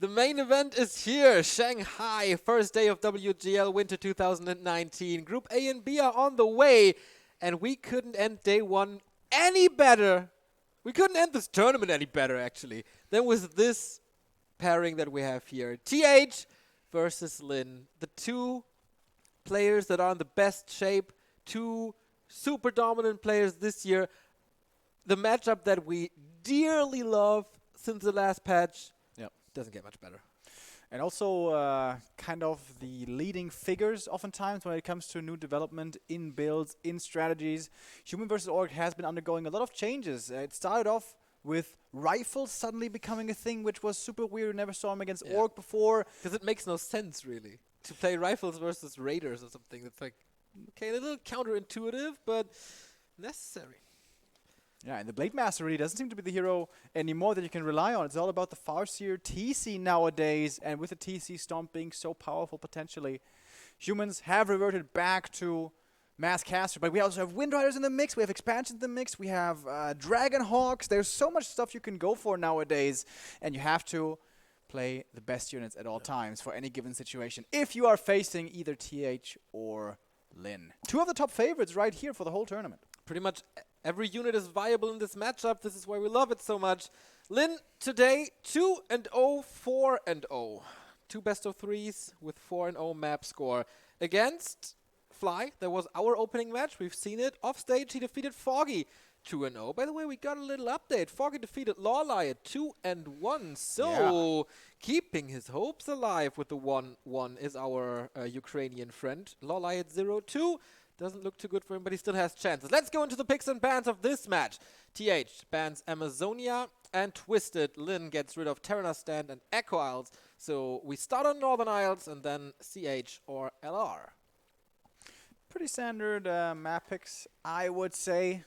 The main event is here, Shanghai, first day of WGL Winter 2019. Group A and B are on the way, and we couldn't end day one any better. We couldn't end this tournament any better, actually, than with this pairing that we have here. TH versus Lin, the two players that are in the best shape, two super dominant players this year. The matchup that we dearly love since the last patch. Doesn't get much better. And also kind of the leading figures oftentimes when it comes to new development in builds, in strategies. Human vs. Orc has been undergoing a lot of changes. It started off with rifles suddenly becoming a thing, which was super weird. We never saw them against Orc before. Because it makes no sense, really, to play rifles versus raiders or something. It's like, okay, a little counterintuitive, but necessary. Yeah, and the Blade Master really doesn't seem to be the hero anymore that you can rely on. It's all about the Farseer TC nowadays, and with the TC Stomp being so powerful potentially, humans have reverted back to Mass Caster. But we also have Wind Riders in the mix, we have expansions in the mix, we have Dragon Hawks. There's so much stuff you can go for nowadays, and you have to play the best units at all times for any given situation if you are facing either TH or Lin. Two of the top favorites right here for the whole tournament. Pretty much every unit is viable in this matchup. This is why we love it so much. Lin today 2-0, 4-0. Two best of threes with 4-0 map score. Against Fly, there was our opening match. We've seen it. Offstage, he defeated Foggy 2-0. By the way, we got a little update. Foggy defeated Lawley at 2-1. So, keeping his hopes alive with the 1-1 is our Ukrainian friend. Lawley at 0-2. Doesn't look too good for him, but he still has chances. Let's go into the picks and bans of this match. TH bans Amazonia and Twisted. Lin gets rid of Terranar Stand and Echo Isles. So we start on Northern Isles and then CH or LR. Pretty standard map picks, I would say.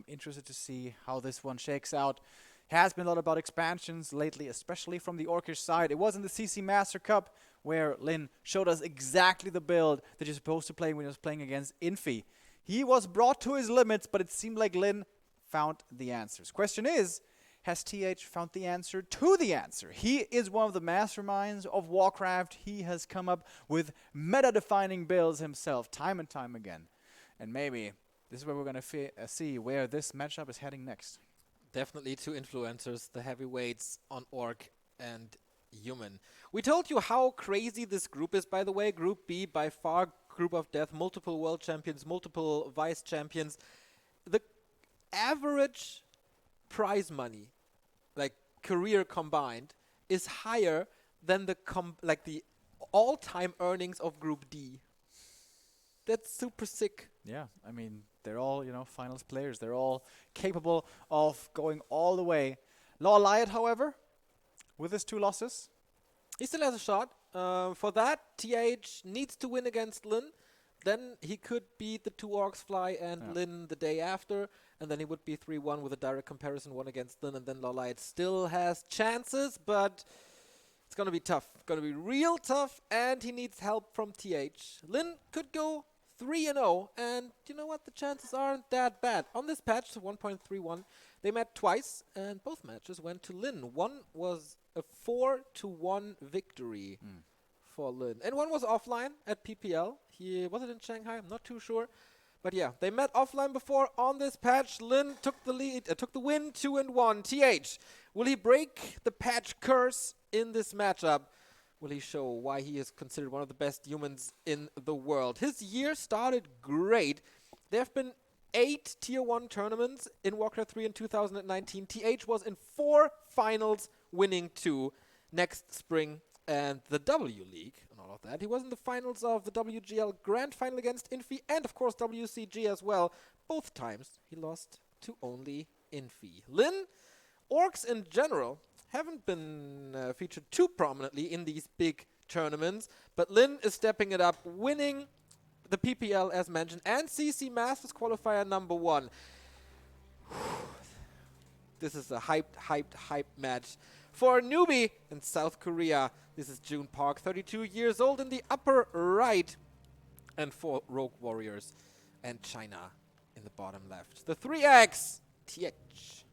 Interested to see how this one shakes out. Has been a lot about expansions lately, especially from the Orcish side. It was in the CC Master Cup where Lin showed us exactly the build that you're supposed to play when he was playing against Infi. He was brought to his limits, but it seemed like Lin found the answers. Question is, has TH found the answer to the answer? He is one of the masterminds of Warcraft. He has come up with meta-defining builds himself time and time again. And maybe this is where we're going to see where this matchup is heading next. Definitely two influencers, the heavyweights on Orc and Human. We told you how crazy this group is, by the way. Group B, by far, group of death, multiple world champions, multiple vice champions. The average prize money, like career combined, is higher than the all-time earnings of Group D. That's super sick. Yeah, I mean, they're all, finals players. They're all capable of going all the way. Law Lyot, however, with his 2 losses, he still has a shot. For that, TH needs to win against Lin. Then he could beat the 2 Orcs Fly and Lin the day after. And then he would be 3-1 with a direct comparison 1 against Lin. And then Law Lyot still has chances, but it's going to be tough. Going to be real tough, and he needs help from TH. Lin could go 3-0, and you know what? The chances aren't that bad. On this patch, 1.31, they met twice, and both matches went to Lin. One was a 4-1 victory for Lin, and one was offline at PPL. Was it in Shanghai? I'm not too sure. But yeah, they met offline before. On this patch, Lin took the lead, took the win, 2-1. TH, will he break the patch curse in this matchup? Will he show why he is considered one of the best humans in the world? His year started great. There have been 8 Tier 1 tournaments in Warcraft 3 in 2019. TH was in 4 finals, winning 2 next spring and the W League and all of that. He was in the finals of the WGL Grand Final against Infi and, of course, WCG as well. Both times he lost to only Infi. Lin, Orcs in general haven't been featured too prominently in these big tournaments, but Lin is stepping it up, winning the PPL as mentioned, and CC Masters qualifier number 1. This is a hyped match. For a newbie in South Korea, this is June Park, 32 years old in the upper right, and 4 Rogue Warriors and China in the bottom left. The 3X, TH.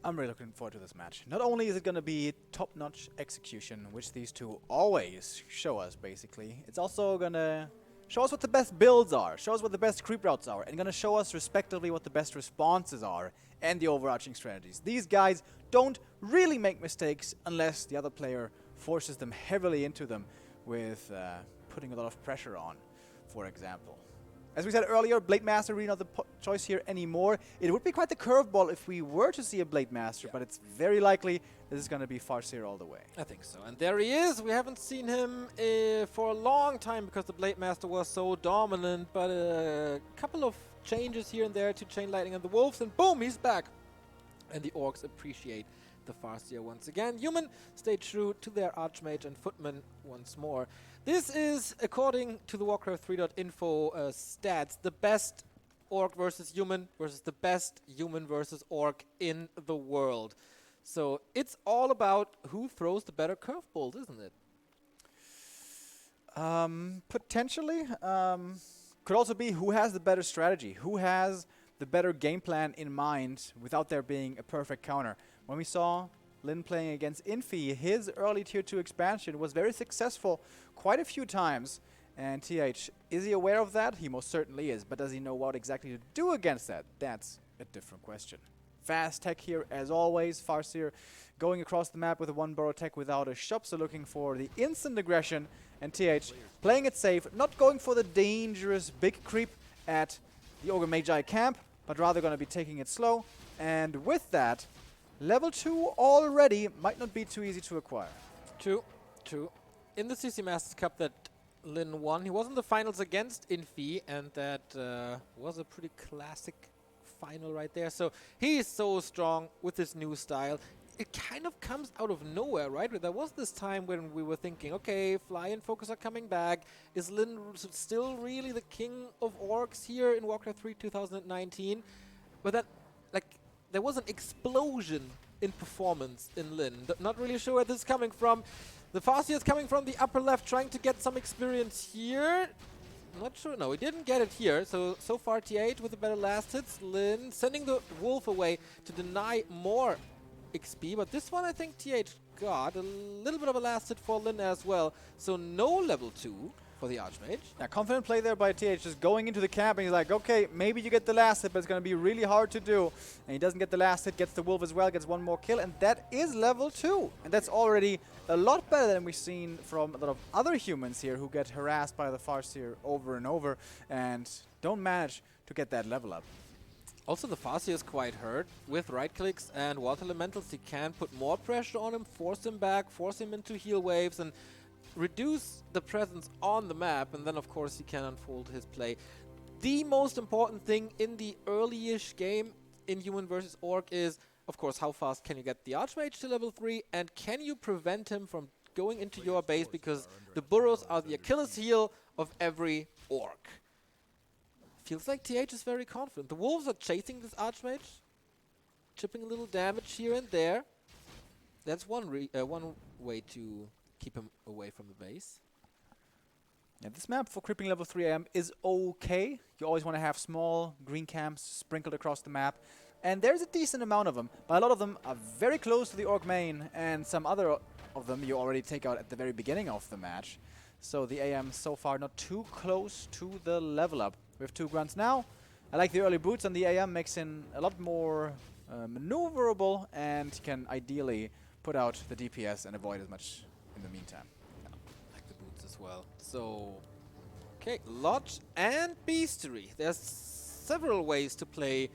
I'm really looking forward to this match. Not only is it going to be top-notch execution, which these two always show us, basically, it's also going to show us what the best builds are, show us what the best creep routes are, and going to show us, respectively, what the best responses are and the overarching strategies. These guys don't really make mistakes unless the other player forces them heavily into them with putting a lot of pressure on, for example. As we said earlier, Blade Master really not the choice here anymore. It would be quite the curveball if we were to see a Blade Master, but it's very likely this is going to be Farseer all the way. I think so. And there he is. We haven't seen him for a long time because the Blade Master was so dominant, but a couple of changes here and there to Chain Lightning and the Wolves, and boom, he's back. And the Orcs appreciate the Farseer once again. Human stay true to their Archmage and Footman once more. This is, according to the Warcraft 3.info stats, the best Orc versus Human versus the best Human versus Orc in the world. So it's all about who throws the better curveballs, isn't it? Potentially. Could also be who has the better strategy, who has the better game plan in mind without there being a perfect counter. When we saw Lin playing against Infi, his early Tier 2 expansion was very successful quite a few times. And TH, is he aware of that? He most certainly is. But does he know what exactly to do against that? That's a different question. Fast tech here, as always. Farseer going across the map with a one-burrow tech without a shop, so looking for the instant aggression. And TH playing it safe, not going for the dangerous big creep at the Ogre Magi camp, but rather going to be taking it slow. And with that, level 2 already might not be too easy to acquire. True. In the CC Masters Cup that Lin won, he was in the finals against Infi, and that was a pretty classic final right there. So he is so strong with this new style. It kind of comes out of nowhere, right? There was this time when we were thinking, okay, Fly and Focus are coming back. Is Lin still really the king of orcs here in Warcraft 3 2019? But then, like, there was an explosion in performance in Lin. Not really sure where this is coming from. The Farseer is coming from the upper left, trying to get some experience here. Not sure. No, he didn't get it here. So far TH with the better last hits. Lin sending the Wolf away to deny more XP. But this one I think TH got a little bit of a last hit for Lin as well. So no level 2 for the Archmage. Yeah, confident play there by TH, just going into the camp, and he's like, okay, maybe you get the last hit, but it's going to be really hard to do. And he doesn't get the last hit, gets the Wolf as well, gets one more kill, and that is level 2. And that's already a lot better than we've seen from a lot of other humans here who get harassed by the Farseer over and over and don't manage to get that level up. Also, the Farseer is quite hurt. With right clicks and Water Elementals, he can put more pressure on him, force him back, force him into heal waves, and reduce the presence on the map, and then of course he can unfold his play. The most important thing in the early-ish game in Human versus Orc is, of course, how fast can you get the Archmage to level 3, and can you prevent him from going into your base, because the burrows are the Achilles heel of every Orc. Feels like TH is very confident. The Wolves are chasing this Archmage, chipping a little damage here and there. That's one way to keep him away from the base. Yeah, this map for creeping level 3 AM is okay. You always want to have small green camps sprinkled across the map. And there's a decent amount of them, but a lot of them are very close to the Orc main, and some other of them you already take out at the very beginning of the match. So the AM so far not too close to the level up. We have 2 grunts now. I like the early boots, and the AM makes him a lot more maneuverable and can ideally put out the DPS and avoid as much in the meantime. I like the boots as well. So, okay, Lodge and Beastery. There's several ways to play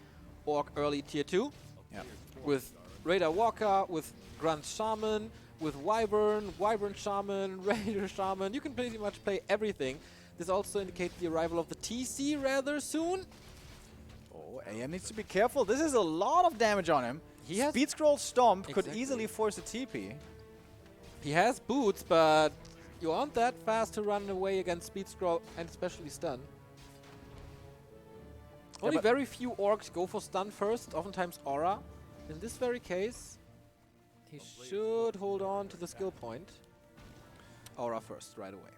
Orc early tier 2. Yeah. With Raider Walker, with Grunt Shaman, with Wyvern, Wyvern Shaman, Raider Shaman. You can pretty much play everything. This also indicates the arrival of the TC rather soon. Oh, AM needs to be careful. This is a lot of damage on him. He has Speed Scroll Stomp could Exactly. easily force a TP. He has boots, but you aren't that fast to run away against Speed Scroll and especially stun. Only very few orcs go for stun first, oftentimes aura. In this very case, he should hold on to the skill point. Aura first, right away.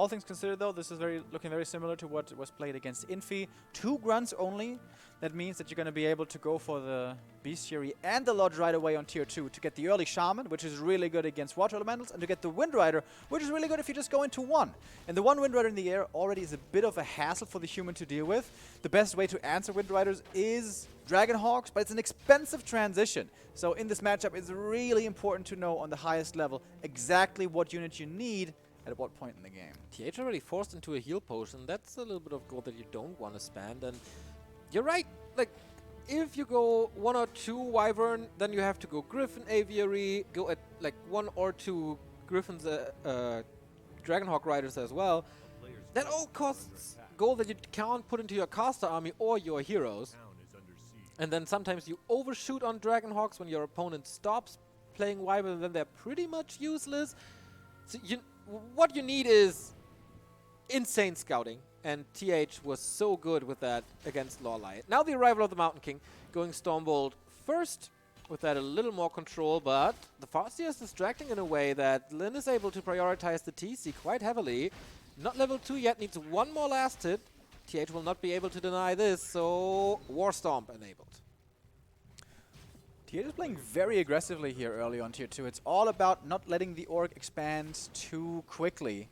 All things considered, though, this is looking very similar to what was played against Infi. 2 grunts only. That means that you're going to be able to go for the Bestiary and the Lodge right away on tier 2 to get the early Shaman, which is really good against Water Elementals, and to get the Wind Rider, which is really good if you just go into 1. And the 1 Wind Rider in the air already is a bit of a hassle for the human to deal with. The best way to answer Wind Riders is Dragonhawks, but it's an expensive transition. So in this matchup, it's really important to know on the highest level exactly what unit you need at what point in the game. TH already forced into a heal potion. That's a little bit of gold that you don't want to spend. And you're right. Like, if you go 1 or 2 Wyvern, then you have to go Griffin, Aviary, go at like 1 or 2 Griffins, Dragonhawk Riders as well. That all costs gold that you can't put into your caster army or your heroes. And then sometimes you overshoot on Dragonhawks when your opponent stops playing Wyvern, then they're pretty much useless. So what you need is insane scouting, and TH was so good with that against Lorelei. Now the arrival of the Mountain King, going Stormbolt first, with that a little more control, but the Farseer is distracting in a way that Lin is able to prioritize the TC quite heavily. Not level 2 yet, needs 1 more last hit. TH will not be able to deny this, so War Stomp enabled. TH is playing very aggressively here early on tier 2. It's all about not letting the orc expand too quickly.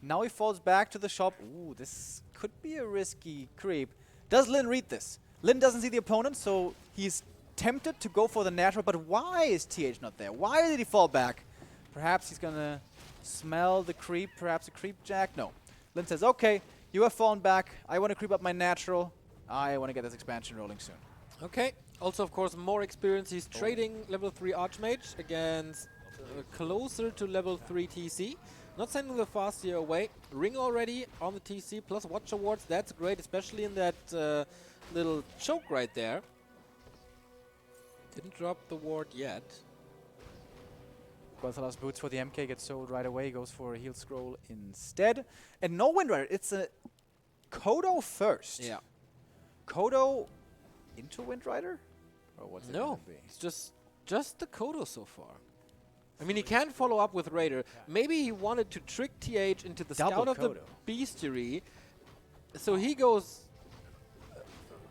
Now he falls back to the shop. Ooh, this could be a risky creep. Does Lin read this? Lin doesn't see the opponent, so he's tempted to go for the natural, but why is TH not there? Why did he fall back? Perhaps he's gonna smell the creep, perhaps a creep jack? No. Lin says, okay, you have fallen back. I want to creep up my natural. I want to get this expansion rolling soon. Okay. Also, of course, more experience. He's trading level 3 Archmage against closer to level 3 TC. Not sending the Farseer away. Ring already on the TC, plus Watcher Wards. That's great, especially in that little choke right there. Didn't drop the ward yet. Guanthalas Boots for the MK gets sold right away. Goes for a heal scroll instead. And no Wind Rider. It's a Kodo first. Yeah. Kodo into Wind Rider? Or what's it gonna be? It's just the Kodo so far. I mean, he can follow up with Raider. Maybe he wanted to trick TH into the Double scout of Kodo. the Bestiary. So he goes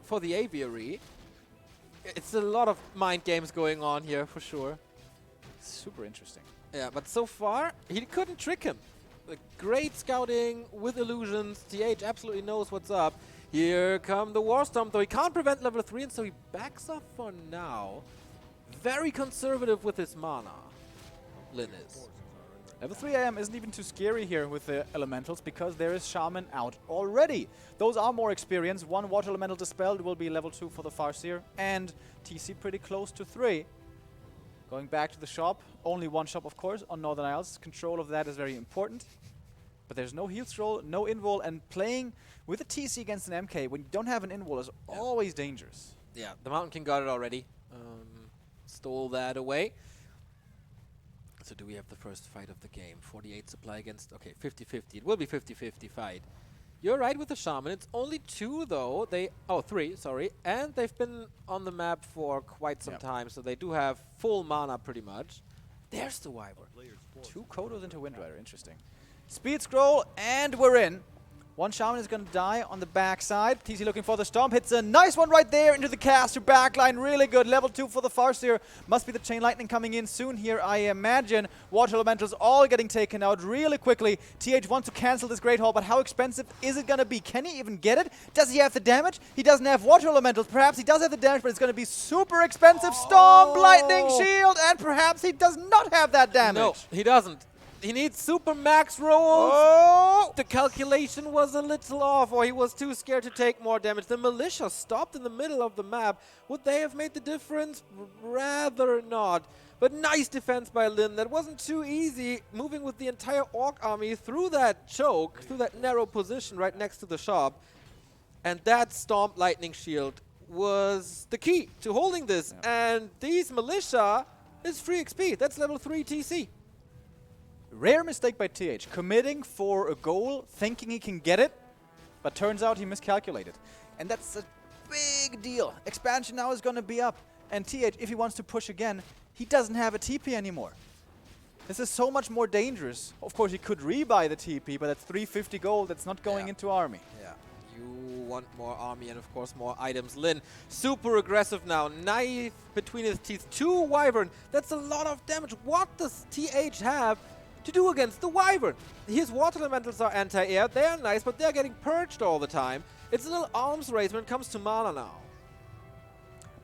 for the Aviary. It's a lot of mind games going on here, for sure. Super interesting. Yeah, but so far, he couldn't trick him. Great scouting with illusions. TH absolutely knows what's up. Here come the War Stomp, though he can't prevent level 3, and so he backs off for now. Very conservative with his mana, Lin is. Level 3 AM isn't even too scary here with the elementals because there is Shaman out already. Those are more experienced. 1 Water Elemental Dispelled will be level 2 for the Farseer, and TC pretty close to 3. Going back to the shop, only 1 shop of course on Northern Isles. Control of that is very important. But there's no heal scroll, no invul, and playing with a TC against an MK when you don't have an invul is always dangerous. Yeah, the Mountain King got it already. Stole that away. So do we have the first fight of the game? 48 supply against... Okay, 50-50. It will be 50-50 fight. You're right with the Shaman. It's only 2, though. Oh, 3, sorry. And they've been on the map for quite some time, so they do have full mana, pretty much. There's the Wyvern. 2 Kodos into Wind Rider. Interesting. Speed scroll, and we're in. 1 Shaman is going to die on the backside. TC looking for the Stomp. Hits a nice one right there into the caster backline. Really good. Level 2 for the Farseer. Must be the Chain Lightning coming in soon here, I imagine. Water Elementals all getting taken out really quickly. TH wants to cancel this Great Hall, but how expensive is it going to be? Can he even get it? Does he have the damage? He doesn't have Water Elementals. Perhaps he does have the damage, but it's going to be super expensive. Stomp, Lightning Shield, and perhaps he does not have that damage. No, he doesn't. He needs super max rolls. Oh! The calculation was a little off, or he was too scared to take more damage. The militia stopped in the middle of the map. Would they have made the difference? Rather not. But nice defense by Lin. That wasn't too easy, moving with the entire Orc army through that choke, through that narrow position right next to the shop. And that Stomp Lightning Shield was the key to holding this. Yeah. And these militia is free XP. That's level 3 TC. Rare mistake by TH, committing for a goal, thinking he can get it, but turns out he miscalculated. And that's a big deal. Expansion now is going to be up. And TH, if he wants to push again, he doesn't have a TP anymore. This is so much more dangerous. Of course, he could rebuy the TP, but that's 350 gold. That's not going into army. Yeah, you want more army and of course more items. Lin, super aggressive now. Knife between his teeth. 2 Wyvern. That's a lot of damage. What does TH have to do against the Wyvern? His water elementals are anti-air. They're nice, but they're getting purged all the time. It's a little arms race when it comes to mana now.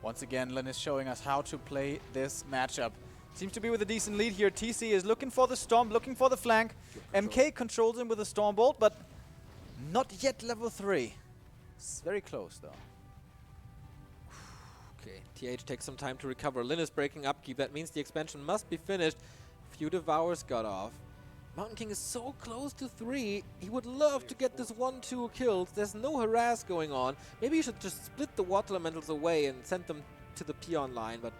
Once again, Lin is showing us how to play this matchup. Seems to be with a decent lead here. TC is looking for the Stomp, looking for the flank. MK controls him with a Storm Bolt, but not yet level 3. It's very close, though. Okay, TH takes some time to recover. Lin is breaking upkeep. That means the expansion must be finished. Few Devours got off. Mountain King is so close to 3. He would love to get this 1-2 kills. There's no harass going on. Maybe you should just split the water elementals away and send them to the peon line, but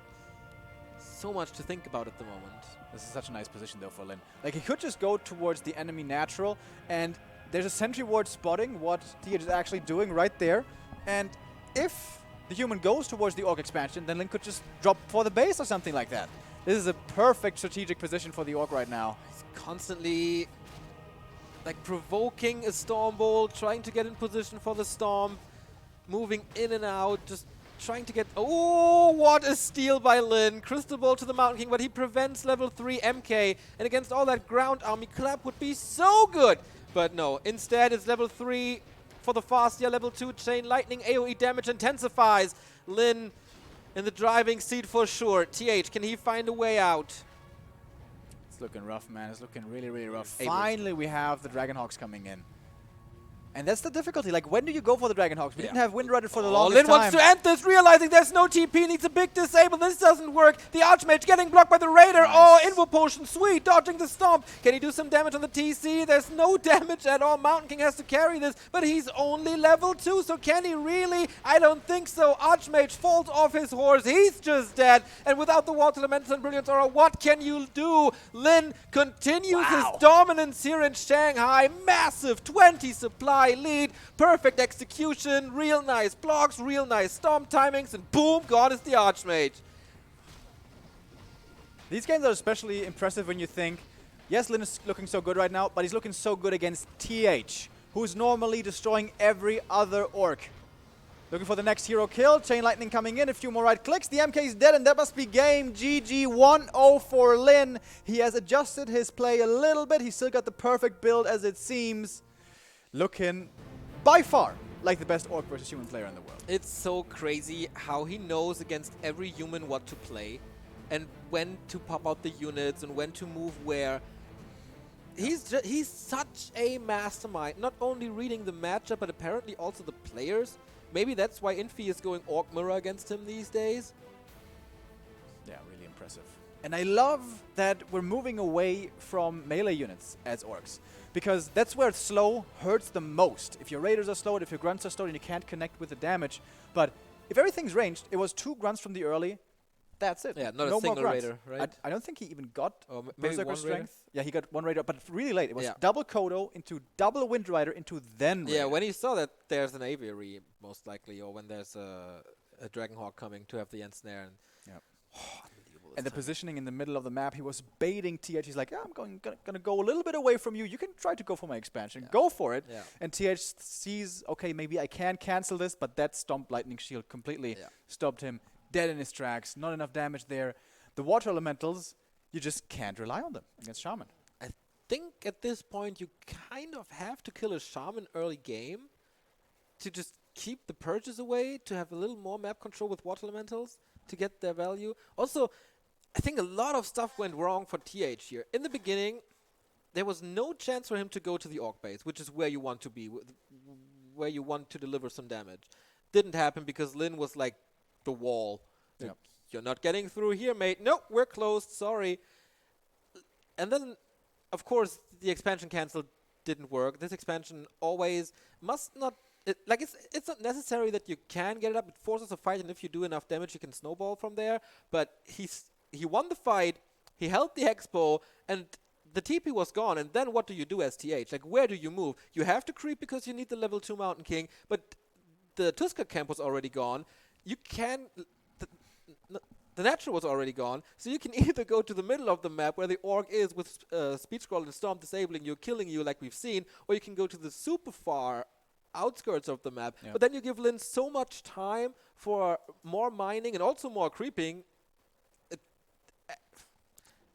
so much to think about at the moment. This is such a nice position, though, for Lin. Like, he could just go towards the enemy natural, and there's a sentry ward spotting what TH is actually doing right there. And if the human goes towards the Orc expansion, then Lin could just drop for the base or something like that. This is a perfect strategic position for the Orc right now. He's constantly like provoking a Storm Bolt, trying to get in position for the Storm, moving in and out, just trying to get... Oh, what a steal by Lin. Crystal Ball to the Mountain King, but he prevents level 3 MK. And against all that ground army, Clap would be so good. But no, instead it's level 3 for the Fastia, level 2 Chain Lightning, AoE damage intensifies. Lin in the driving seat for sure. TH, can he find a way out? It's looking rough, man. It's looking really, really rough. Abers. Finally, we have the Dragonhawks coming in. And that's the difficulty. Like, when do you go for the Dragonhawks? We didn't have Windrider for the longest Lin time. wants to end this, realizing there's no TP, needs a big disable. This doesn't work. The Archmage getting blocked by the Raider. Nice. Oh, Invo Potion, sweet, dodging the Stomp. Can he do some damage on the TC? There's no damage at all. Mountain King has to carry this, but he's only level 2, so can he really? I don't think so. Archmage falls off his horse. He's just dead. And without the Water Elementals and Brilliance Aura, what can you do? Lin continues his dominance here in Shanghai. Massive 20 supply lead. Perfect execution, real nice blocks, real nice Storm timings, and boom, gone is the Archmage. These games are especially impressive when you think, yes, Lin is looking so good right now, but he's looking so good against TH, who's normally destroying every other Orc. Looking for the next hero kill, Chain Lightning coming in, a few more right clicks, the MK is dead, and that must be game. GG, 1-0 for Lin. He has adjusted his play a little bit, he's still got the perfect build as it seems. Looking by far like the best Orc versus human player in the world. It's so crazy how he knows against every human what to play and when to pop out the units and when to move where. He's such a mastermind, not only reading the matchup but apparently also the players. Maybe that's why Infi is going Orc Mirror against him these days. Yeah, really impressive. And I love that we're moving away from melee units as Orcs, because that's where slow hurts the most. If your Raiders are slowed, if your Grunts are slowed, and you can't connect with the damage. But if everything's ranged, it was 2 Grunts from the early, that's it. Yeah, not no a single more Grunts. Raider, right? I don't think he even got maybe Berserker one Strength. Raider? Yeah, he got 1 Raider, but really late. It was double Kodo into double Windrider into then Raider. Yeah, when he saw that there's an Aviary, most likely, or when there's a Dragonhawk coming to have the end snare. And And the positioning in the middle of the map, he was baiting TH. He's like, I'm gonna go a little bit away from you. You can try to go for my expansion. Go for it. Yeah. And TH sees, okay, maybe I can cancel this, but that Stomp Lightning Shield completely stopped him dead in his tracks. Not enough damage there. The Water Elementals, you just can't rely on them against Shaman. I think at this point you kind of have to kill a Shaman early game to just keep the purges away, to have a little more map control with Water Elementals to get their value. Also, I think a lot of stuff went wrong for TH here. In the beginning, there was no chance for him to go to the Orc base, which is where you want to be, where you want to deliver some damage. Didn't happen because Lin was like the wall. Like, you're not getting through here, mate. Nope, we're closed, sorry. And then, of course, the expansion cancel didn't work. This expansion always must not... it's not necessary that you can get it up. It forces a fight, and if you do enough damage, you can snowball from there. But he won the fight, he held the expo, and the TP was gone. And then what do you do as TH? Like, where do you move? You have to creep because you need the level 2 Mountain King, but the Tusker camp was already gone. You can... the natural was already gone. So you can either go to the middle of the map where the orc is with speed scroll and storm disabling you, killing you like we've seen, or you can go to the super far outskirts of the map. Yep. But then you give Lin so much time for more mining and also more creeping.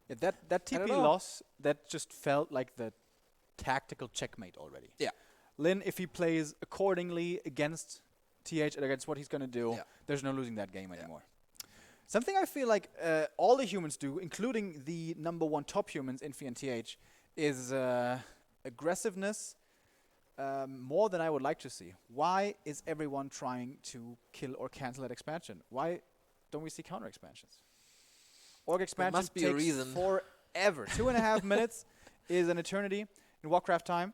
Yeah, that I don't TP know. loss, that just felt like the tactical checkmate already. Yeah. Lin, if he plays accordingly against TH and against what he's going to do, Yeah. there's no losing that game anymore. Something I feel like all the humans do, including the number one top humans, Infi and TH, is aggressiveness more than I would like to see. Why is everyone trying to kill or cancel that expansion? Why don't we see counter expansions? Orc expansion must be a takes reason. forever. 2.5 minutes is an eternity in Warcraft time.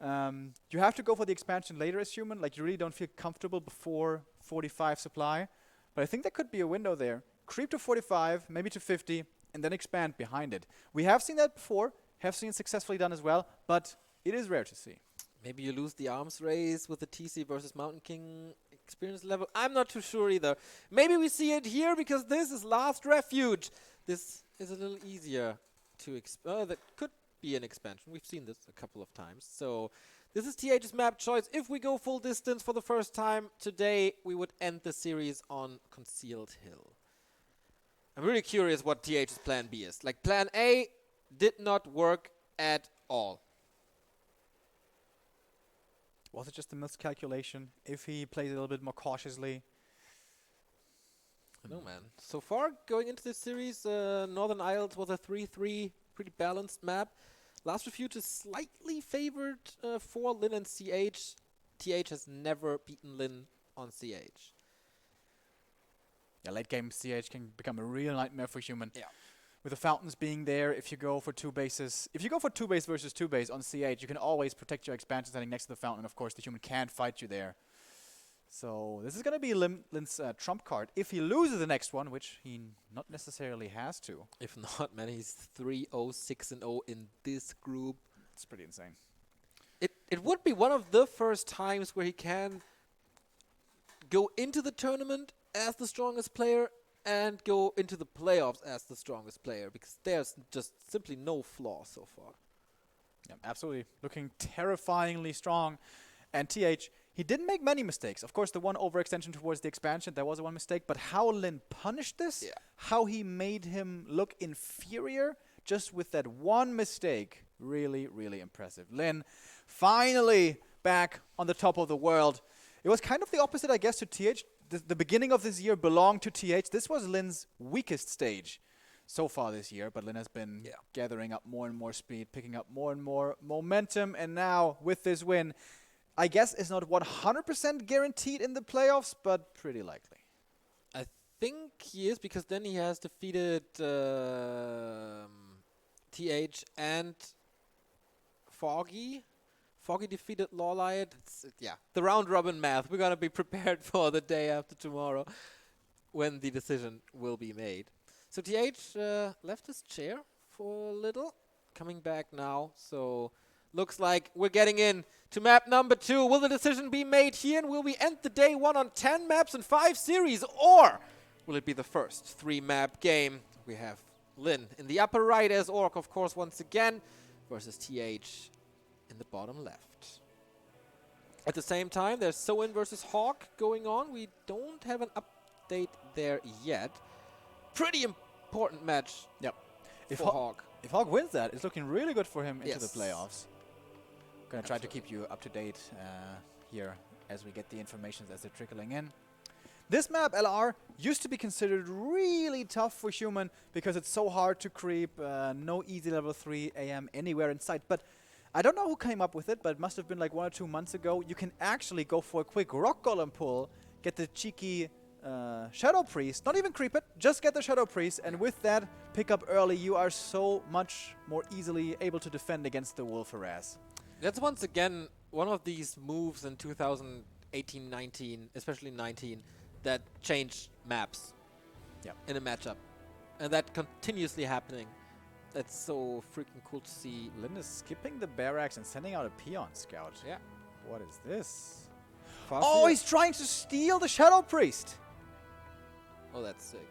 You have to go for the expansion later as human. Like, you really don't feel comfortable before 45 supply. But I think there could be a window there. Creep to 45, maybe to 50, and then expand behind it. We have seen that before, have seen it successfully done as well, but it is rare to see. Maybe you lose the arms race with the TC versus Mountain King experience level. I'm not too sure either. Maybe we see it here because this is Last Refuge. This is a little easier to that could be an expansion. We've seen this a couple of times. So this is TH's map choice. If we go full distance for the first time today, we would end the series on Concealed Hill. I'm really curious what TH's plan B is. Like, plan A did not work at all. Was it just a miscalculation? If he plays a little bit more cautiously? I know, man. So far, going into this series, Northern Isles was a 3-3, pretty balanced map. Last Refuge is slightly favored for Lin and CH. TH has never beaten Lin on CH. Yeah, late game CH can become a real nightmare for human. Yeah. With the fountains being there, if you go for 2 bases, if you go for 2 base versus 2 base on CH, you can always protect your expansion standing next to the fountain. Of course, the human can't fight you there. So this is going to be Lin's trump card. If he loses the next one, which he not necessarily has to. If not, man, he's 3-0, 6-0 in this group. It's pretty insane. It would be one of the first times where he can go into the tournament as the strongest player and go into the playoffs as the strongest player, because there's just simply no flaw so far. Yeah, absolutely. Looking terrifyingly strong. And TH, he didn't make many mistakes. Of course, the one overextension towards the expansion, there was one mistake. But how Lin punished this, how he made him look inferior just with that one mistake, really, really impressive. Lin, finally back on the top of the world. It was kind of the opposite, I guess, to TH. The beginning of this year belonged to TH. This was Lin's weakest stage so far this year, but Lin has been gathering up more and more speed, picking up more and more momentum, and now with this win, I guess it's not 100% guaranteed in the playoffs, but pretty likely. I think he is, because then he has defeated TH and Foggy. Foggy defeated Lawlight. The round robin math. We're gonna be prepared for the day after tomorrow when the decision will be made. So TH left his chair for a little, coming back now. So looks like we're getting in to map number 2. Will the decision be made here, and will we end the day 1 on 10 maps and 5 series, or will it be the first 3-map game? We have Lin in the upper right as Orc, of course, once again, versus TH in the bottom left. At the same time, there's Soin versus Hawk going on. We don't have an update there yet. Pretty important match for Hawk. If Hawk wins that, it's looking really good for him into the playoffs. Going to try to keep you up to date here as we get the information as they're trickling in. This map, LR, used to be considered really tough for human because it's so hard to creep, no easy level 3 AM anywhere in sight. But I don't know who came up with it, but it must have been like 1 or 2 months ago. You can actually go for a quick Rock Golem pull, get the cheeky Shadow Priest, not even creep it, just get the Shadow Priest, and with that, pick up early. You are so much more easily able to defend against the Wolf Harass. That's once again one of these moves in 2018-19, especially 19, that changed maps in a matchup. And that continuously happening. That's so freaking cool to see. Lin is skipping the barracks and sending out a Peon Scout. Yeah. What is this? Fast Oh, he's trying to steal the Shadow Priest. Oh, that's sick.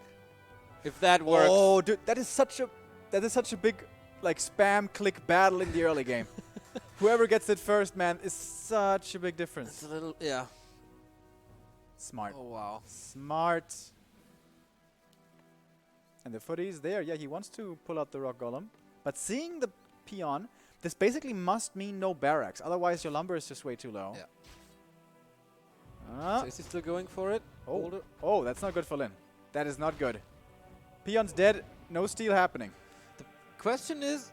if that works. Oh, dude, that is such a big like spam click battle in the early game. Whoever gets it first, man, is such a big difference. It's a little, yeah. Smart. Oh, wow. Smart. And the footy's there. Yeah, he wants to pull out the rock golem. But seeing the peon, this basically must mean no barracks. Otherwise, your lumber is just way too low. Yeah. Ah. So is he still going for it? Oh. Oh, that's not good for Lin. That is not good. Peon's dead. No steal happening. The question is...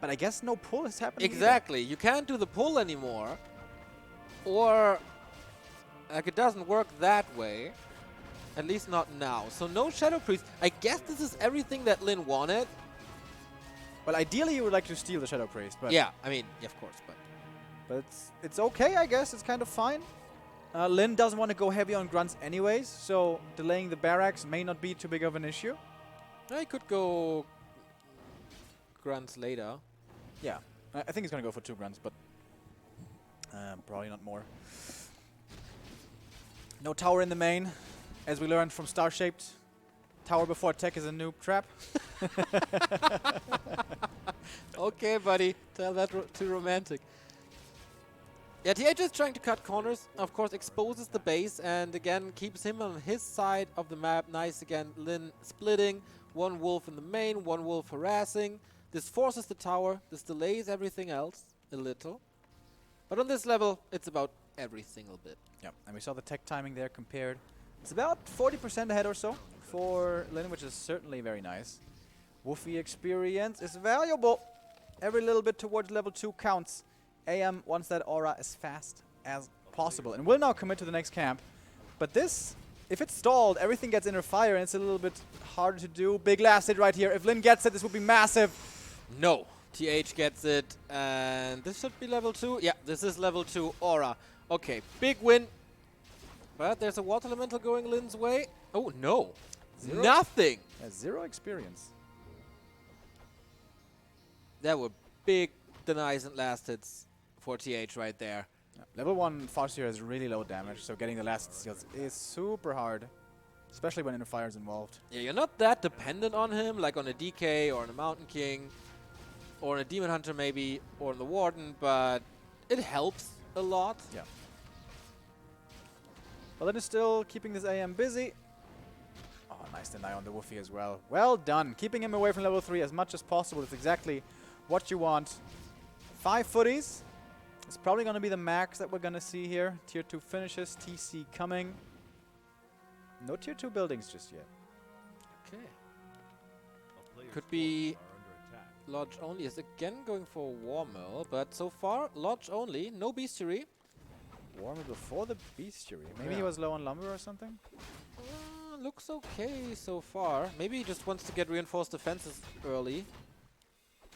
But I guess no pull is happening Exactly. You can't do the pull anymore. Or... Like, it doesn't work that way. At least not now. So no Shadow Priest. I guess this is everything that Lin wanted. Well, ideally you would like to steal the Shadow Priest, but... Yeah, I mean, yeah, of course, but... But it's okay, I guess. It's kind of fine. Lin doesn't want to go heavy on grunts anyways, so delaying the barracks may not be too big of an issue. I could go... grunts later. Yeah, I think he's going to go for 2 grunts, but probably not more. No tower in the main, as we learned from Star-Shaped. Tower before tech is a noob trap. Okay, buddy. Tell that too romantic. Yeah, TH is trying to cut corners. Of course, exposes the base and again keeps him on his side of the map. Nice again. Lin splitting. 1 wolf in the main, 1 wolf harassing. This forces the tower. This delays everything else a little. But on this level, it's about every single bit. Yeah, and we saw the tech timing there compared. It's about 40% ahead or so for Lin, which is certainly very nice. Woofy experience is valuable. Every little bit towards level 2 counts. AM wants that aura as fast as possible and will now commit to the next camp. But this, if it's stalled, everything gets inner fire and it's a little bit harder to do. Big last hit right here. If Lin gets it, this would be massive. No. TH gets it, and this should be level 2. Yeah, this is level 2 aura. Okay, big win. But there's a water elemental going Lin's way. Oh, no. 0? Nothing. Yeah, 0 experience. That were big denies and last hits for TH right there. Yeah. Level 1 Farseer has really low damage, so getting the last skills is super hard. Especially when inner fire is involved. Yeah, you're not that dependent on him, like on a DK or on a Mountain King. Or on a Demon Hunter maybe, or on the Warden, but it helps a lot. Yeah. Well, Lin is still keeping this AM busy. Oh, nice deny on the Woofy as well. Well done. Keeping him away from level 3 as much as possible is exactly what you want. 5 footies. It's probably going to be the max that we're going to see here. Tier 2 finishes, TC coming. No Tier 2 buildings just yet. Okay. Could be Lodge only. Is again going for Warmill, but so far Lodge only, no Bestiary. Warmer before the Bestiary. Maybe he was low on lumber or something? Looks okay so far. Maybe he just wants to get reinforced defenses early.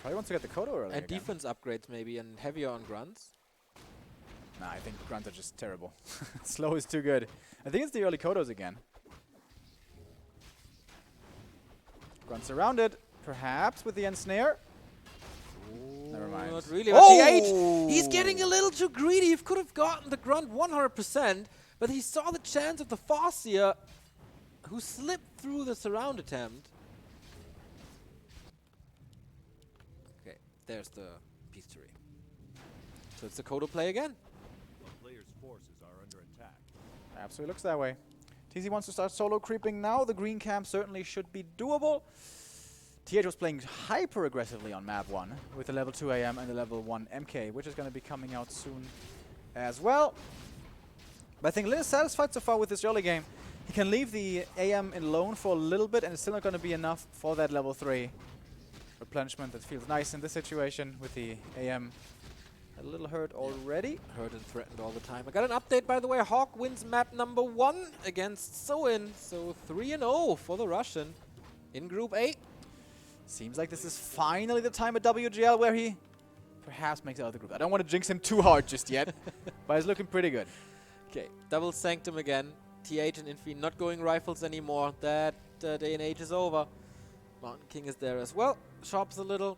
Probably wants to get the Kodo early And again. defense upgrades maybe, and heavier on grunts. Nah, I think grunts are just terrible. Slow is too good. I think it's the early Kodos again. Grunts around it. Perhaps with the ensnare. Never mind. Not really. Oh! TH, he's getting a little too greedy. He could have gotten the grunt 100%, but he saw the chance of the Farseer, who slipped through the surround attempt. Okay, there's the Bestiary. So it's the Kodo play again. The player's forces are under attack. Absolutely looks that way. TC wants to start solo creeping now. The green camp certainly should be doable. TH was playing hyper aggressively on map 1 with the level 2 AM and the level 1 MK, which is going to be coming out soon as well. But I think Lin is satisfied so far with this early game. He can leave the AM alone for a little bit and it's still not going to be enough for that level 3 replenishment. That feels nice in this situation with the AM a little hurt already. Hurt and threatened all the time. I got an update, by the way. Hawk wins map number 1 against Soin. So 3-0 for the Russian in Group 8. Seems like this is finally the time at WGL where he perhaps makes it out of the group. I don't want to jinx him too hard just yet, but he's looking pretty good. Okay, double Sanctum again. TH and Infi not going rifles anymore. That day and age is over. Mountain King is there as well. Shops a little.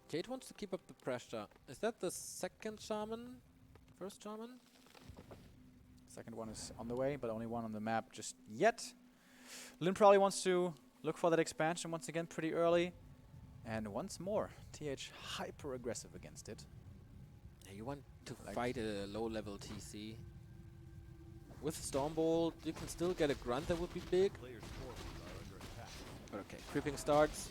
TH wants to keep up the pressure. Is that the second Shaman? First Shaman? Second one is on the way, but only one on the map just yet. Lin probably wants to look for that expansion once again pretty early. And once more, TH hyper aggressive against it. Yeah, you want to fight a low-level TC. With Stormbolt, you can still get a grunt that would be big. Players' forces are under attack. But okay, creeping starts.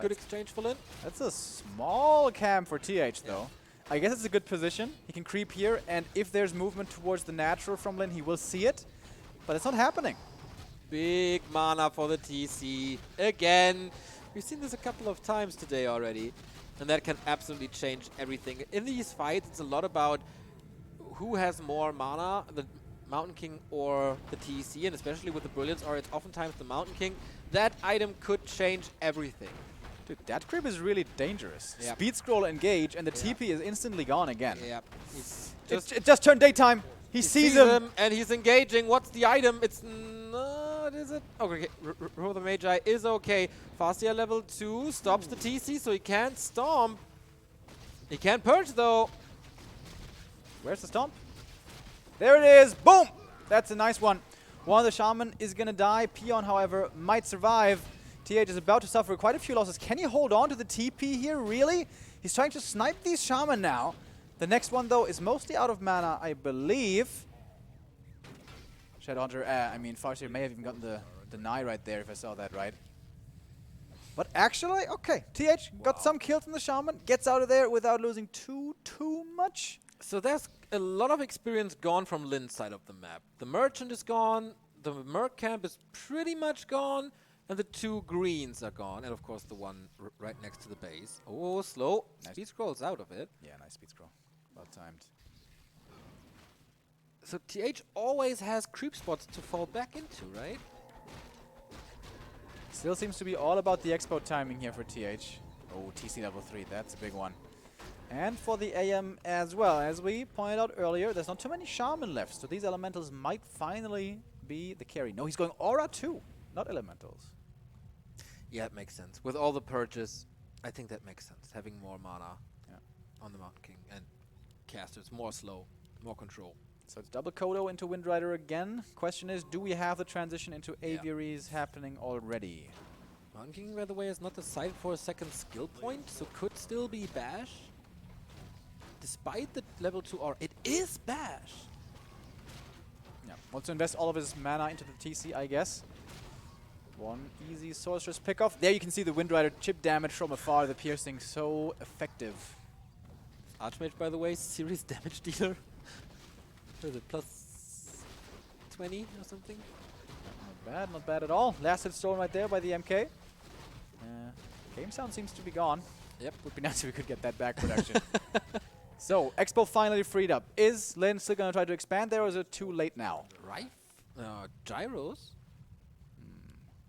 Good exchange for Lin. That's a small camp for TH though. I guess it's a good position. He can creep here, and if there's movement towards the natural from Lin, he will see it. But it's not happening. Big mana for the TC. Again. We've seen this a couple of times today already. And that can absolutely change everything. In these fights, it's a lot about who has more mana, the Mountain King or the TC, and especially with the Brilliance, or it's oftentimes the Mountain King. That item could change everything. Dude, that creep is really dangerous. Yep. Speed scroll engage, and the TP is instantly gone again. Yep. He's It just turned daytime. He sees him. and he's engaging. What's the item? It's not, is it? Okay, Remo the Magi is okay. Fastia level 2 stops the TC, so he can't stomp. He can't purge though. Where's the stomp? There it is. Boom! That's a nice one. One of the Shaman is going to die. Peon, however, might survive. TH is about to suffer quite a few losses. Can he hold on to the TP here, really? He's trying to snipe these Shaman now. The next one, though, is mostly out of mana, I believe. Shadowhunter, I mean, Farseer may have even gotten the deny right there, if I saw that right. But actually, okay, TH got some kills from the Shaman, gets out of there without losing too much. So there's a lot of experience gone from Lin's side of the map. The Merchant is gone, the Merc camp is pretty much gone, and the 2 greens are gone, and of course the one right next to the base. Oh, slow. Nice. Speed scrolls out of it. Yeah, nice speed scroll. Well timed. So TH always has creep spots to fall back into, right? Still seems to be all about the expo timing here for TH. Oh, TC level 3, that's a big one. And for the AM as well. As we pointed out earlier, there's not too many Shaman left, so these Elementals might finally be the carry. No, he's going Aura too, not Elementals. Yeah, it makes sense. With all the purges, I think that makes sense. Having more mana on the Mountain King and casters, more slow, more control. So it's double Kodo into Windrider again. Question is, do we have the transition into Aviaries happening already? Mountain King, by the way, is not decided for a second skill point, so could still be Bash. Despite the level 2 aura, it is Bash. Yeah, wants to invest all of his mana into the TC, I guess. One easy Sorceress pickoff. There you can see the Windrider chip damage from afar, the piercing so effective. Archmage, by the way, series damage dealer. What is it, plus 20 or something? Not bad at all. Last hit stolen right there by the MK. Game sound seems to be gone. Yep. Would be nice if we could get that back production. So, Expo finally freed up. Is Lin still going to try to expand there, or is it too late now? Rife? Gyros?